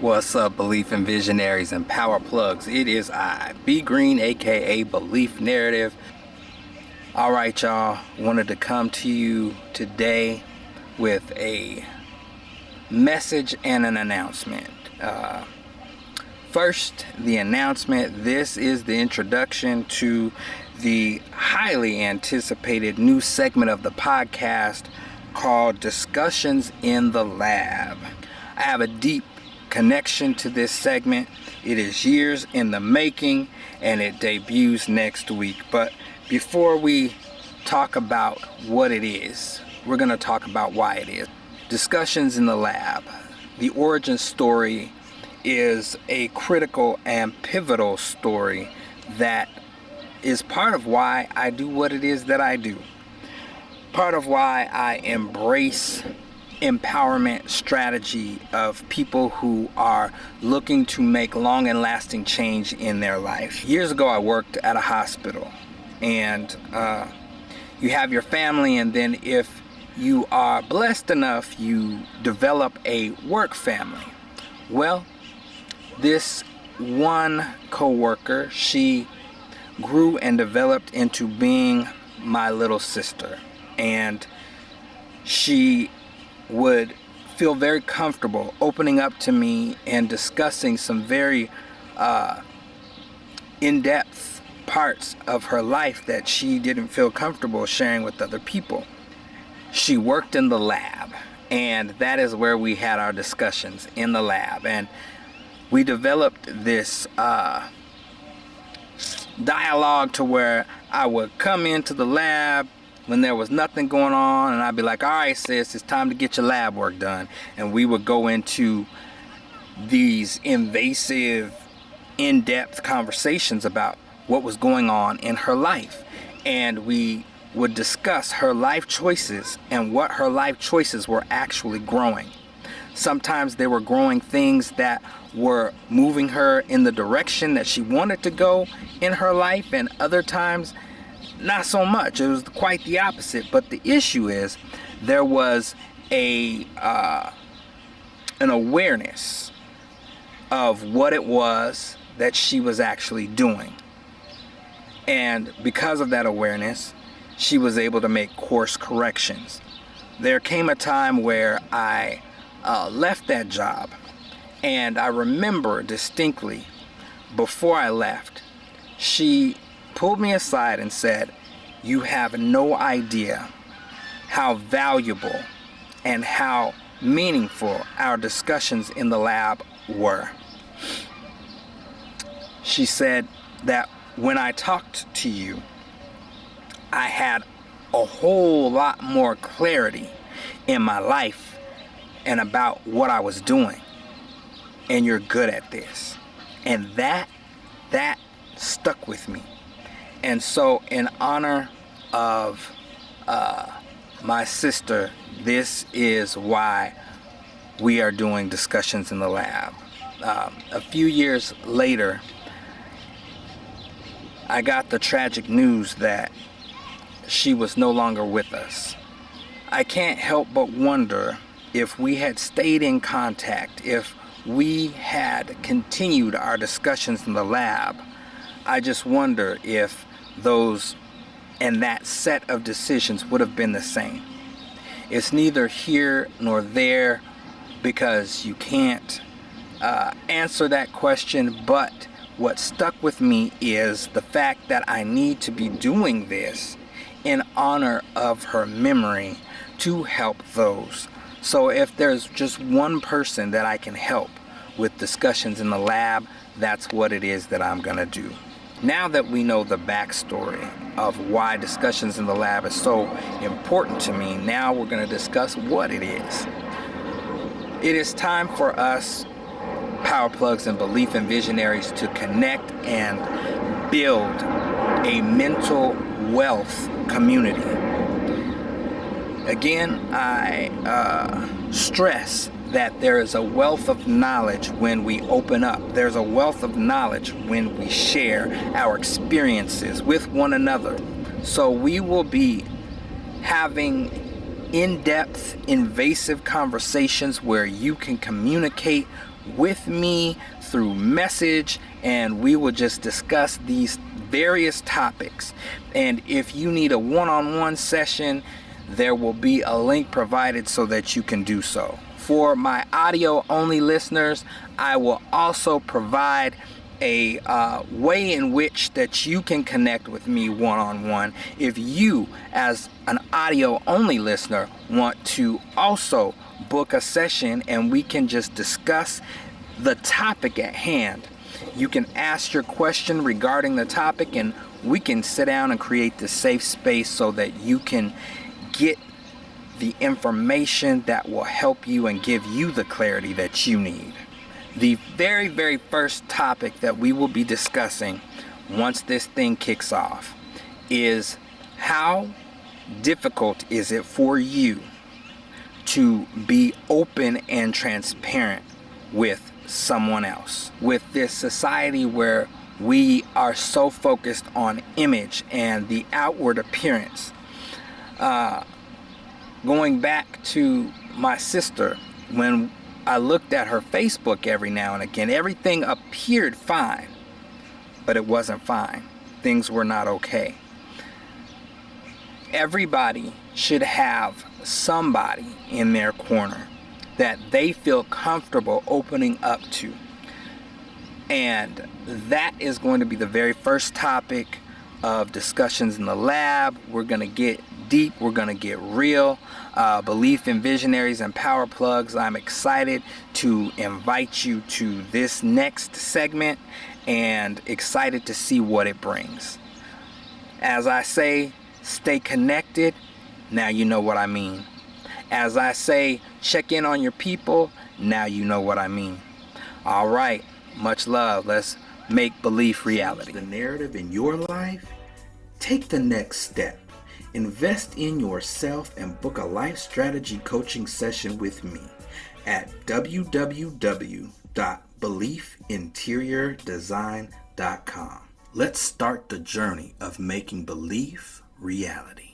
What's up, Belief and Visionaries and Power Plugs? It is I, B Green, aka Belief Narrative. Alright, y'all, wanted to come to you today with a message and an announcement. First, the announcement. This is the introduction to the highly anticipated new segment of the podcast called Discussions in the Lab. I have a deep connection to this segment. It is years in the making and it debuts next week. But before we talk about what it is, we're going to talk about why it is. Discussions in the Lab. The origin story is a critical and pivotal story that is part of why I do what it is that I do. Part of why I embrace empowerment strategy of people who are looking to make long and lasting change in their life. Years ago, I worked at a hospital, and you have your family, and then if you are blessed enough, you develop a work family. Well, this one coworker, she grew and developed into being my little sister, and she would feel very comfortable opening up to me and discussing some very in-depth parts of her life that she didn't feel comfortable sharing with other people. She worked in the lab, and that is where we had our discussions, in the lab. And we developed this dialogue to where I would come into the lab when there was nothing going on, and I'd be like, all right, sis, it's time to get your lab work done. And we would go into these invasive, in-depth conversations about what was going on in her life. And we would discuss her life choices and what her life choices were actually growing. Sometimes they were growing things that were moving her in the direction that she wanted to go in her life, and other times not so much. It was quite the opposite. But the issue is there was an awareness of what it was that she was actually doing. And because of that awareness, she was able to make course corrections. There came a time where I left that job, and I remember distinctly before I left, she pulled me aside and said, "You have no idea how valuable and how meaningful our discussions in the lab were." She said that when I talked to you, I had a whole lot more clarity in my life and about what I was doing. And you're good at this. And that stuck with me. And so in honor of my sister, this is why we are doing Discussions in the Lab. A few years later, I got the tragic news that she was no longer with us. I can't help but wonder if we had stayed in contact, if we had continued our discussions in the lab. I just wonder if those and that set of decisions would have been the same. It's neither here nor there, because you can't answer that question, but what stuck with me is the fact that I need to be doing this in honor of her memory to help those. So if there's just one person that I can help with Discussions in the Lab, that's what it is that I'm gonna do. Now that we know the backstory of why Discussions in the Lab is so important to me, now we're gonna discuss what it is. It is time for us, Power Plugs and Belief and Visionaries, to connect and build a mental wealth community. Again, I stress that there is a wealth of knowledge when we open up. There's a wealth of knowledge when we share our experiences with one another. So we will be having in-depth, invasive conversations where you can communicate with me through message, and we will just discuss these various topics. And if you need a one-on-one session, there will be a link provided so that you can do so. For my audio only listeners, I will also provide a way in which that you can connect with me one-on-one. If you, as an audio only listener, want to also book a session and we can just discuss the topic at hand, you can ask your question regarding the topic and we can sit down and create the safe space so that you can get the information that will help you and give you the clarity that you need. The very, very first topic that we will be discussing once this thing kicks off is how difficult is it for you to be open and transparent with someone else. With this society where we are so focused on image and the outward appearance. Going back to my sister, when I looked at her Facebook every now and again, everything appeared fine, but it wasn't fine. Things were not okay. Everybody should have somebody in their corner that they feel comfortable opening up to. And that is going to be the very first topic of discussions in the lab. We're going to get deep. We're going to get real. Belief in visionaries and power plugs. I'm excited to invite you to this next segment and excited to see what it brings. As I say, stay connected. Now you know what I mean. As I say, check in on your people. Now you know what I mean. All right. Much love. Let's make belief reality. The narrative in your life? Take the next step. Invest in yourself and book a life strategy coaching session with me at www.beliefinteriordesign.com. Let's start the journey of making belief reality.